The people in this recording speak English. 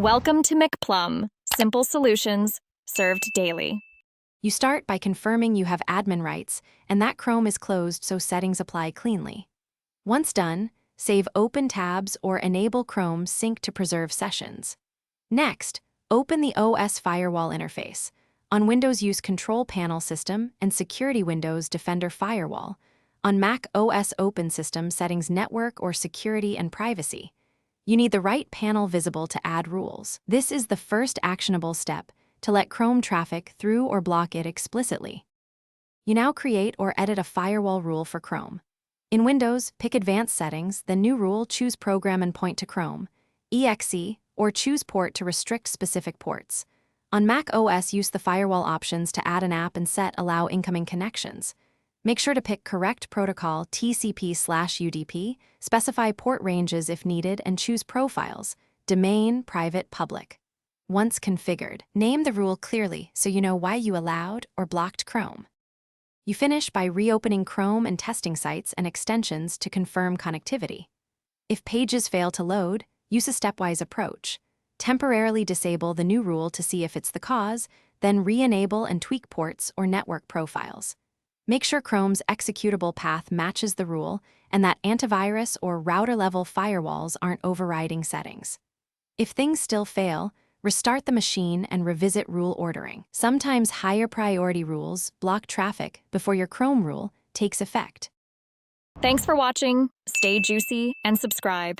Welcome to McPlum, simple solutions served daily. You start by confirming you have admin rights and that Chrome is closed so settings apply cleanly. Once done, save open tabs or enable Chrome Sync to preserve sessions. Next, open the OS Firewall interface. On Windows, use Control Panel System and Security Windows Defender Firewall. On Mac OS, open System Settings Network or Security and Privacy. You need the right panel visible to add rules. This is the first actionable step to let Chrome traffic through or block it explicitly. You now create or edit a firewall rule for Chrome. In Windows, pick Advanced Settings, then New Rule, choose Program and point to Chrome, EXE, or choose Port to restrict specific ports. On Mac OS, use the firewall options to add an app and set Allow Incoming Connections. Make sure to pick correct protocol TCP/UDP, specify port ranges if needed, and choose profiles, domain, private, public. Once configured, name the rule clearly so you know why you allowed or blocked Chrome. You finish by reopening Chrome and testing sites and extensions to confirm connectivity. If pages fail to load, use a stepwise approach. Temporarily disable the new rule to see if it's the cause, then re-enable and tweak ports or network profiles. Make sure Chrome's executable path matches the rule and that antivirus or router-level firewalls aren't overriding settings. If things still fail, restart the machine and revisit rule ordering. Sometimes higher priority rules block traffic before your Chrome rule takes effect. Thanks for watching. Stay juicy and subscribe.